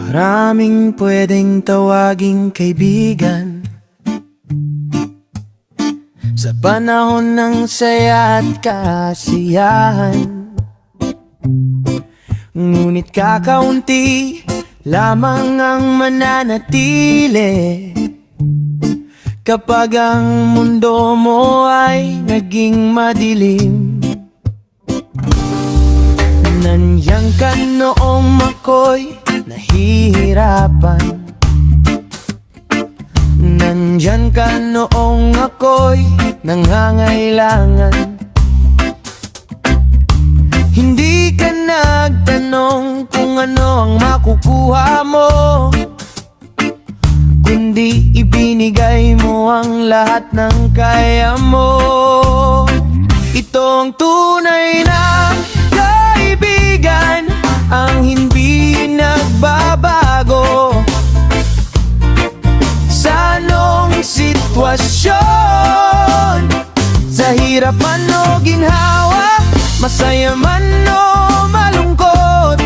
Maraming pwedeng tawaging kaibigan sa panahon ng saya at kasiyahan. Ngunit kakaunti lamang ang mananatili kapag ang mundo mo ay naging madilim. Nandiyan ka noong ako'y nahihirapan. Nandiyan ka noong ako'y nangangailangan. Hindi ka nagtanong kung ano ang makukuha mo, kundi ibinigay mo ang lahat ng kaya mo. Ito ang tunay na kaibigan, ang hindi nagbabago sa anong sitwasyon. Sa hirap man o ginhawa, masaya man o malungkot,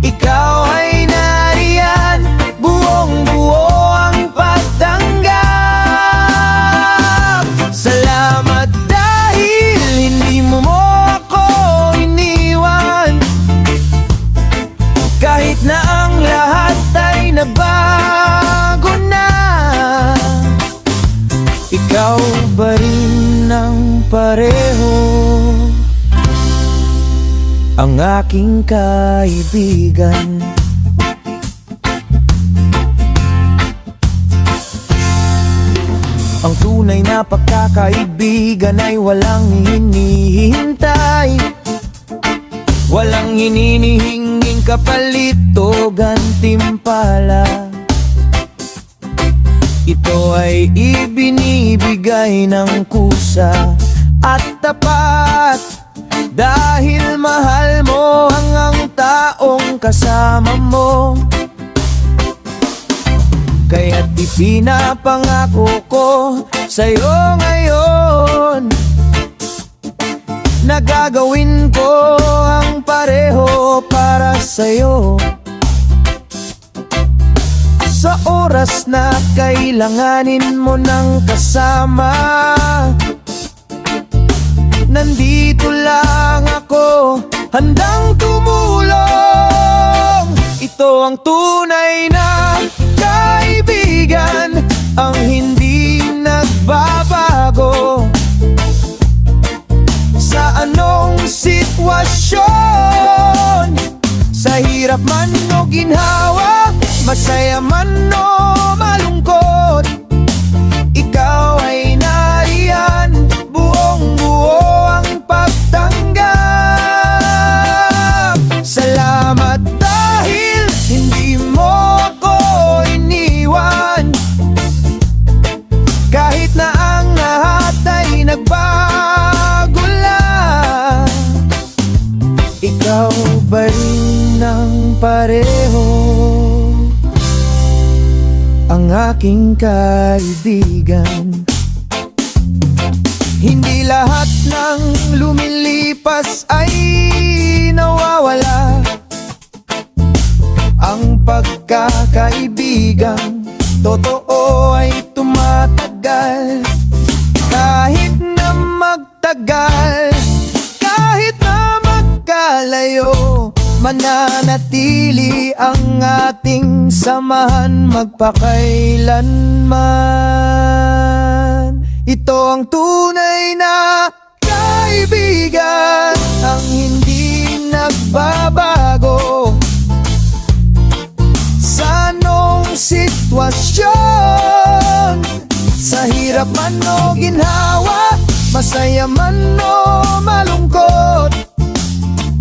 ikaw ay nariyan, buong buo ang pagtanggap. Salamat dahil hindi mo ako iniwan, kahit na ang lahat ay nabago na. Ikaw ba rin ang pareho, ang aking kaibigan? Ang tunay na pagkakaibigan ay walang hinihintay, walang hininihinging kapalit o gantimpala. Ito ay ibinibigay ng kusa at tapat, dahil mahal mo ang taong kasama mo. Kaya't ipinapangako ko sa'yo ngayon na gagawin ko ang pareho para sa'yo. Sa oras na kailanganin mo ng kasama, nandito lang ako, handang tumulong. Ito ang tunay na kaibigan, ang hindi nagbabago sa anong sitwasyon. Sa hirap man o ginhawa, masaya man o malungkot, ikaw ay nariyan, buong buo ang pagtanggap. Salamat dahil hindi mo ako iniwan, kahit na ang lahat ay nagbago lang. Ikaw ba rin ang pareho, ang aking kaibigan? Hindi lahat ng lumilipas ay nawawala. Ang pagkakaibigan totoo ay tumatagal, kahit na magtagal, kahit na magkalayo, mananatili ang ating samahan magpakailanman. Ito ang tunay na kaibigan, ang hindi nagbabago sa anong sitwasyon. Sa hirap man o ginhawa, masaya man o malungkot,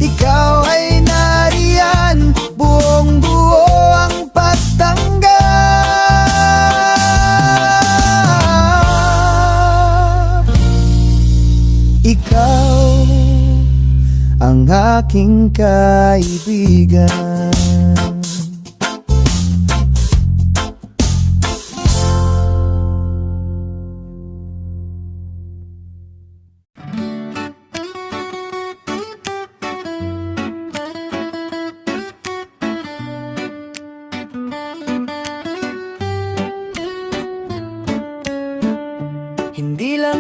ikaw ay nariyan, buong buo ang pagtanggap. Ikaw ang aking kaibigan.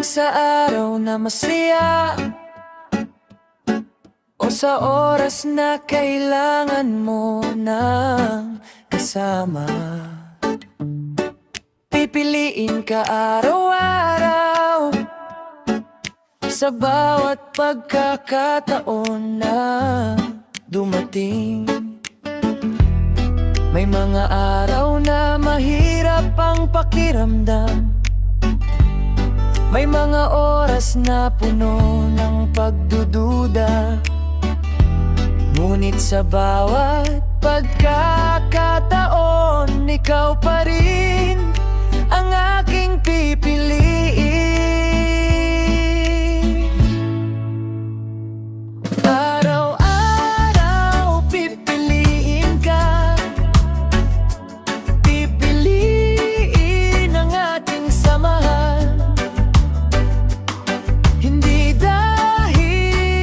Sa araw na masaya o sa oras na kailangan mo ng kasama, pipiliin ka araw-araw sa bawat pagkakataon na dumating. May mga araw na mahirap ang pakiramdam, may mga oras na puno ng pagdududa. Ngunit sa bawat pagkakataon, ikaw pa rin ang aking pipiliin. Araw-araw pipiliin ka, pipiliin ang ating samahan. Hindi dahil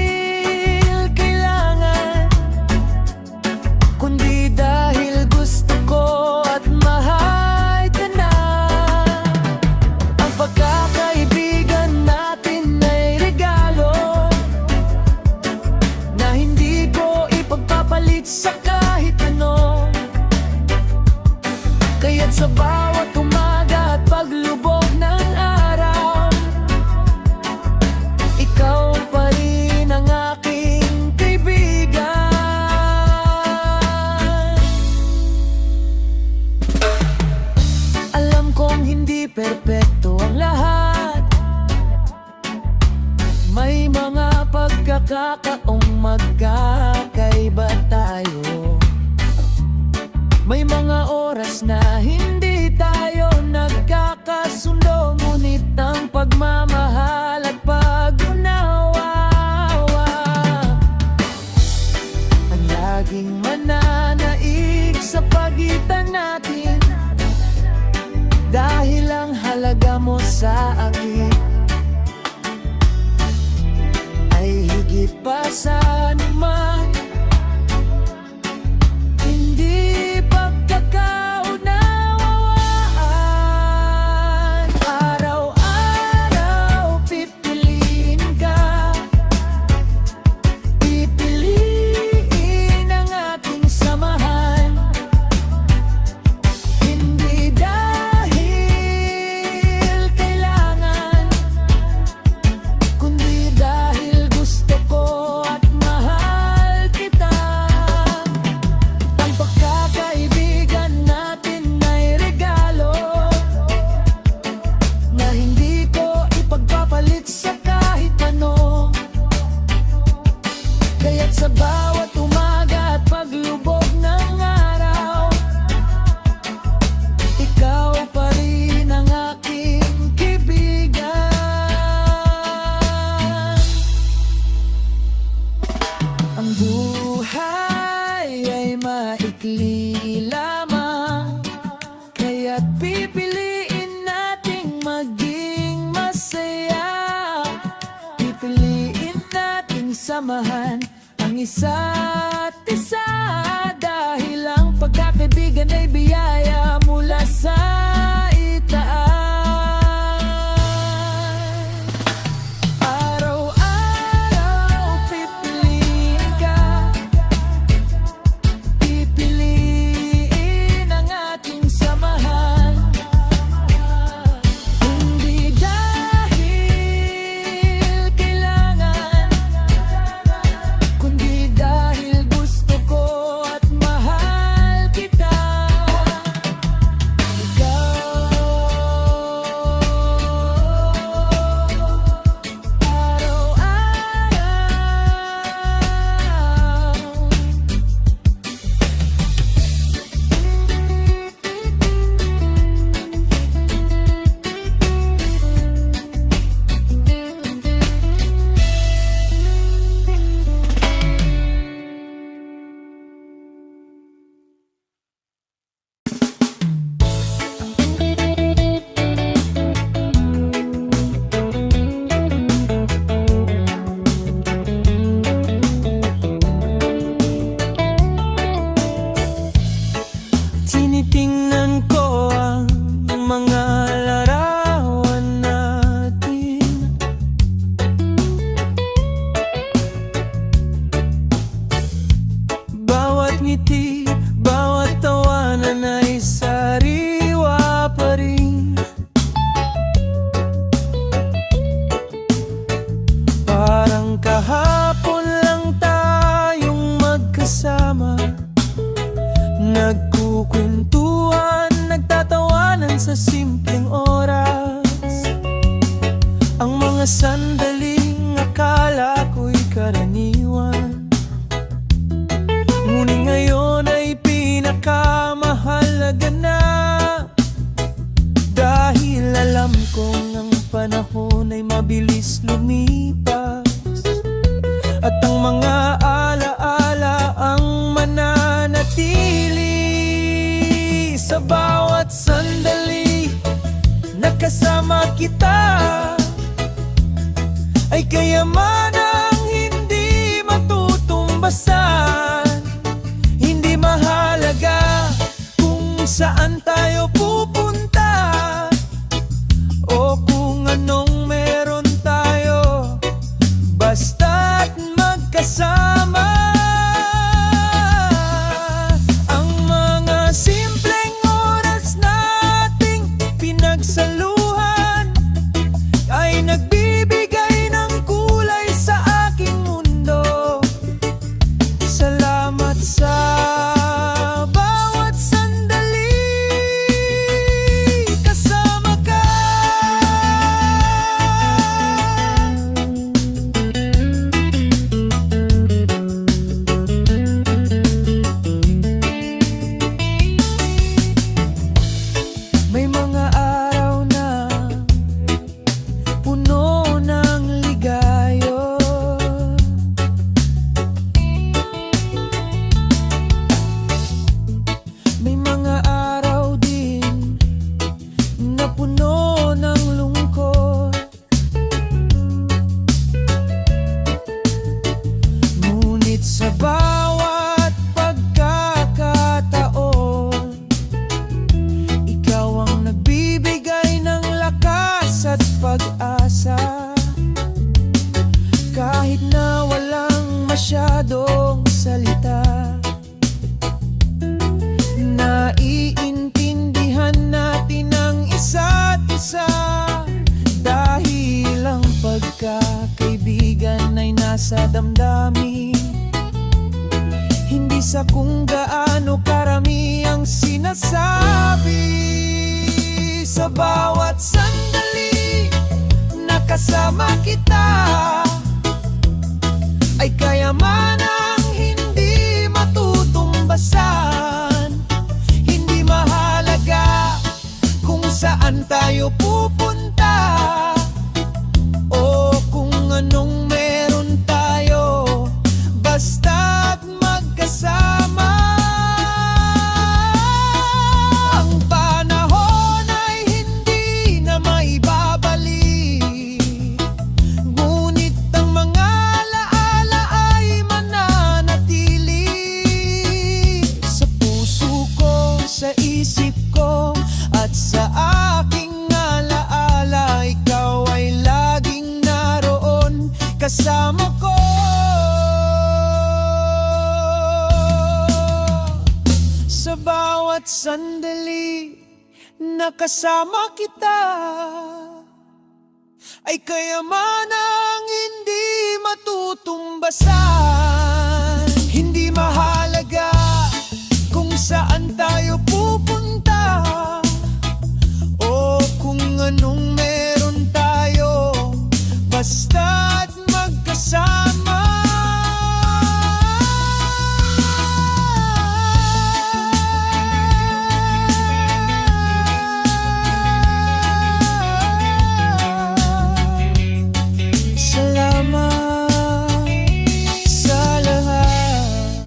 kailangan, kundi dahil gusto ko at mahal ka na. Ang pagkakaibigan natin ay regalo na hindi ko ipagpapalit sa kahit ano. Kaya't sa bawat umaga at paglubog ng araw, ikaw pa rin ang aking kaibigan. Alam kong hindi perpekto ang lahat, may mga pagkakataong magkakaiba tayo. May mga oras na hindi tayo nagkakasundo, ngunit ang pagmamahal at pag-unawa ang laging mananaig sa pagitan natin. Dahil ang halaga mo sa akin ay higit pa sa anuman. Hindi pagkakaunawaan. Araw-araw pipiliin ka, pipiliin ang ating samahan. Hindi dahil kailangan, kundi dahil gusto ko at mahal kita. Ang pagkakaibigan natin ay regalo na hindi ko ipagpapalit sa kahit ano. Kaya't sa bawat umaga at paglubog ng araw, ikaw pa rin ang aking kaibigan. Ang buhay ay maikli lamang, kaya't pipiliin nating maging masaya. Pipiliin nating samahan ang isa't isa, dahil ang pagkakaibigan ay biyaya mula sa itaas. Araw-araw pipiliin ka, pipiliin ang ating samahan. Hindi dahil kailangan, kundi dahil gusto ko Nagkukwentuhan, nagtatawanan sa simpleng oras. Ang mga sandaling akala ko'y karaniwan, ngunit ngayon ay pinakamahalaga na. Dahil alam kong ang panahon ay mabilis lumipas, at ang mga alaala ang mananatili. Sa bawat sandali na kasama kita ay kayamanang hindi matutumbasan. Hindi mahalaga kung saan tayo pupunta o kung anong meron tayo, basta't magkasama. Ang mga simpleng oras nating pinagsaluhan ay nagbibigay ng kulay sa aking mundo. Salamat sa bawat sandali kasama ka. May mga araw na puno ng ligayo, may mga araw din na puno ng lungkot. Ngunit sa bawat pagkakataon, ikaw ang nagbibigay ng lakas at pag-asa. Kahit na walang masyadong salita, naiintindihan natin ang isa't isa. Dahil ang pagkakaibigan ay nasa damdamin, hindi sa kung gaano karami ang sinasabi. Sa bawat sandali na kasama kita ay kayamanang hindi matutumbasan. Hindi mahalaga kung saan tayo pupunta o kung anong meron tayo, basta't magkasama. Ang panahon ay hindi na maibabalik, ngunit ang mga alaala ay mananatili. Sa puso ko, sa isip ko, at sa aking alaala, ikaw ay laging naroon kasama ko. Sa bawat sandali na kasama kita ay kayamanang hindi matutumbasan. Hindi mahalaga kung saan tayo pupunta o kung anong meron tayo, basta't magkasama. Salamat sa lahat.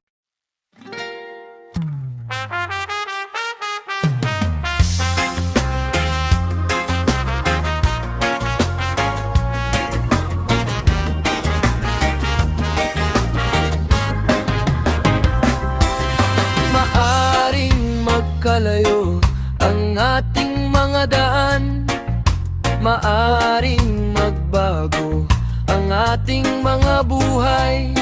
Maaring magkalayo ang ating mga daan, maaring magbago ang ating mga buhay,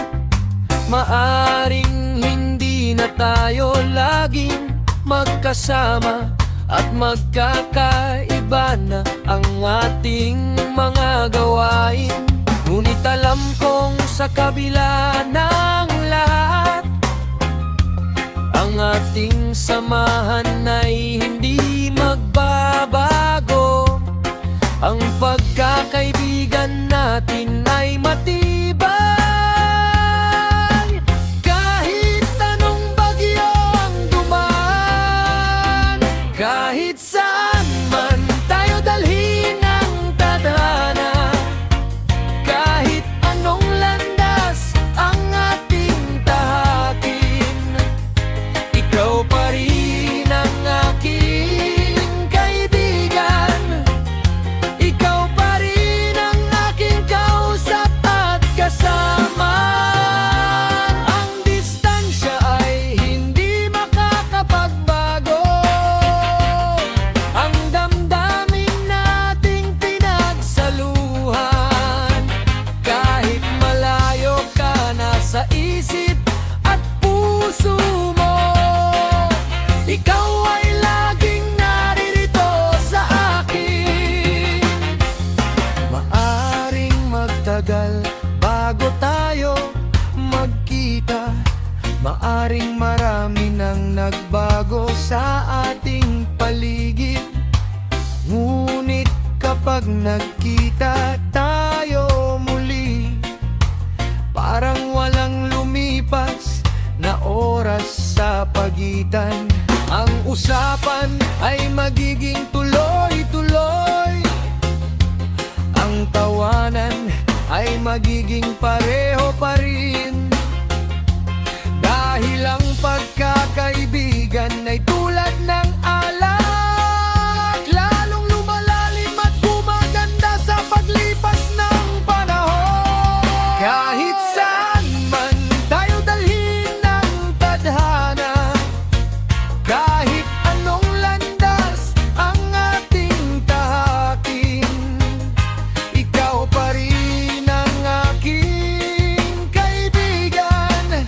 maaring hindi na tayo laging magkasama at magkakaiba na ang ating mga gawain. Ngunit alam kong sa kabila ng lahat, ang Ang ating samahan ay hindi magbabago. Ang pagkakaibigan natin ay matibay. Kahit anong bagyo ang dumaan, kahit saan man tayo dalhin ang tadhana, kahit anong landas ang ating tahakin, ikaw pa rin ang aking kaibigan. Ikaw pa rin ang aking kausap at kasama. Ang distansya ay hindi makakapagbago. Ang damdamin nating pinagsaluhan, kahit malayo ka na sa isip at puso mo, ikaw ay laging naririto sa akin. Maaring magtagal bago tayo magkita, maaring marami nang nagbago sa ating paligid. Ngunit kapag nagkita tayo muli, parang walang lumipas na oras sa pagitan. Ang usapan ay magiging tuloy-tuloy. Ang tawanan ay magiging pareho pa rin. Dahil ang pagkakaibigan ay tulad ng alak, lalong lumalalim at gumaganda sa paglipas ng panahon. Kahit saan man tayo dalhin ng tadhana, kahit anong landas ang ating tahakin, ikaw pa rin ang aking kaibigan.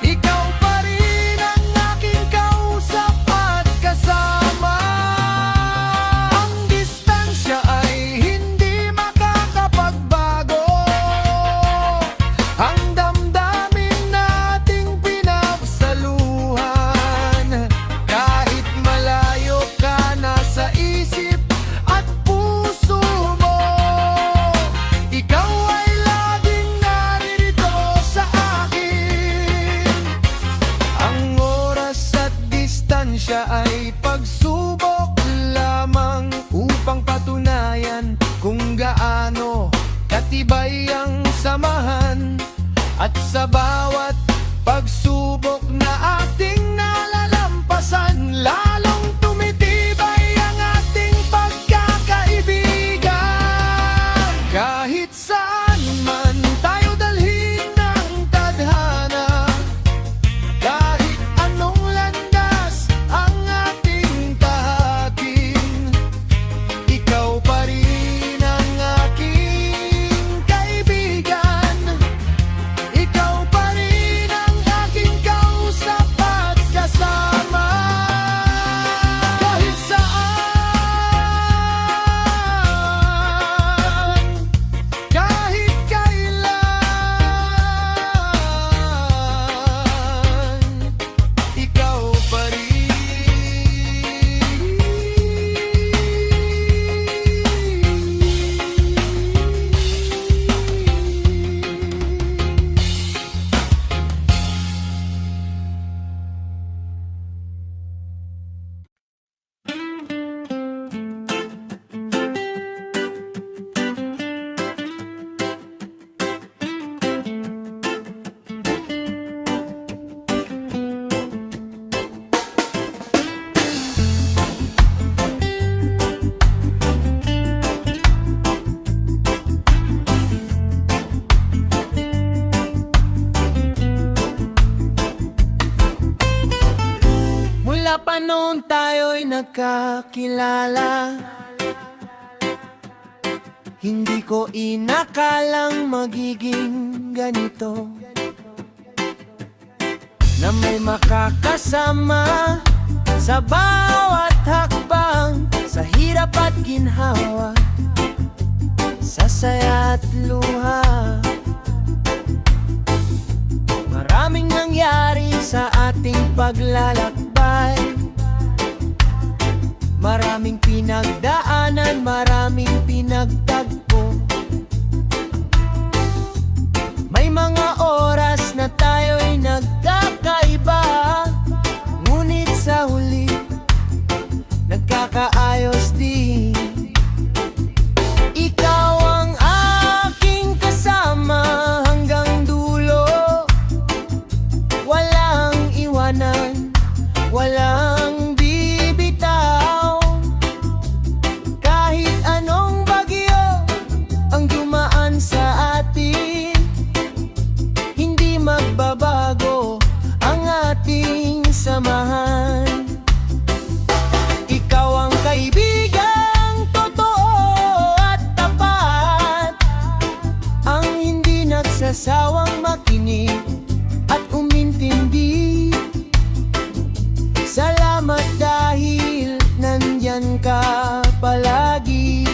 Ikaw pa rin ang aking kausap at kasama. Ang distansya ay hindi makakapagbago. Ang damdamin nating pinagsaluhan, kahit malayo ka na sa isip at puso mo, ikaw ay laging naririto sa akin. Ang oras at distansya ay pagsubok lamang upang patunayan kung gaano katibay ang samahan. At sa bawat pagsubok na ating nalalampasan, lalong tumitibay ang ating pagkakaibigan. Kahit saan man tayo dalhin ng tadhana, kahit anong landas ang ating tahakin, ikaw pa rin ang aking kaibigan. Ikaw pa rin ang aking kausap at kasama. Kahit saan, kahit kailan, ikaw pa rin. Mula pa noon tayo'y nagkakilala, hindi ko inakalang magiging ganito, na may makakasama sa bawat hakbang, sa hirap at ginhawa, sa saya at luha. Maraming nangyari sa ating paglalakbay, maraming pinagdaanan, maraming pinagtagpo. May mga oras na tayo'y nagkakaiba, ngunit sa huli nagkakaayos din. Ikaw ang aking kasama hanggang dulo, walang iwanan, walang bibitaw. Kahit anong bagyo ang dumaan sa atin, hindi magbabago ang ating samahan. Ikaw ang kaibigang totoo at tapat, ang hindi nagsasawang makinig at umintindi. Salamat dahil nandyan ka palagi.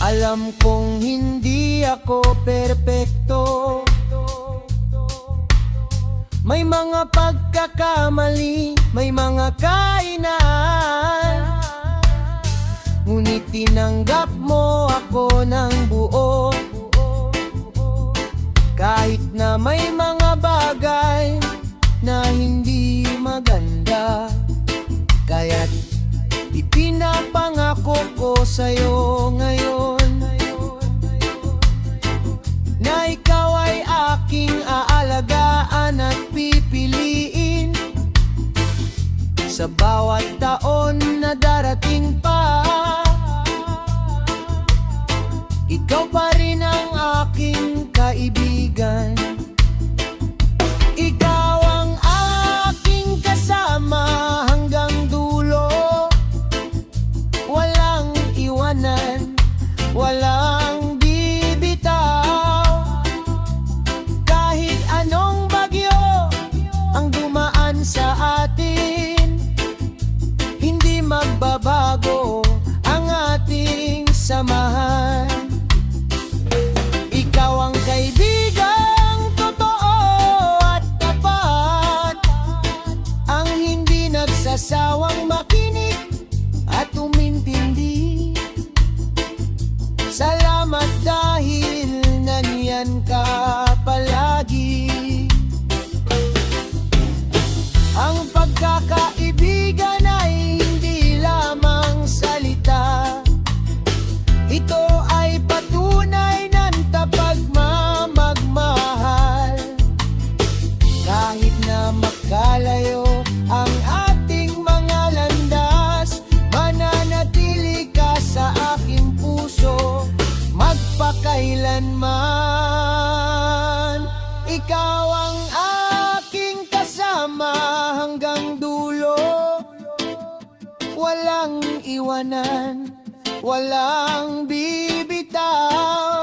Alam kong hindi ako perpekto, may mga pagkakamali, may mga kainan, ngunit tinanggap mo ako ng buo. Kahit na may mga bagay na hindi maganda, kaya't ipinapangako ko sa'yo ngayon na ikaw ay aking aalagaan at pipiliin sa bawat taon na darating pa. Ikaw pa rin ang aking kaibigan. Ikaw ang aking kasama hanggang dulo, walang iwanan, walang bibitaw. Kahit anong bagyo ang dumaan sa atin, hindi magbabago ang ating samahan. Ikaw ang kaibigang totoo at tapat, ang hindi nagsasawang makinig at umintindi. Salamat dahil nandyan ka palagi. Ang pagkakaibigan ay hindi lamang salita, ito ay patunay ng tapagmamagmahal. Kahit na makalayo ang ating mga landas, mananatili ka sa aking puso magpakailanman. Ikaw ang aking kasama hanggang dulo, walang iwanan, walang bibitaw.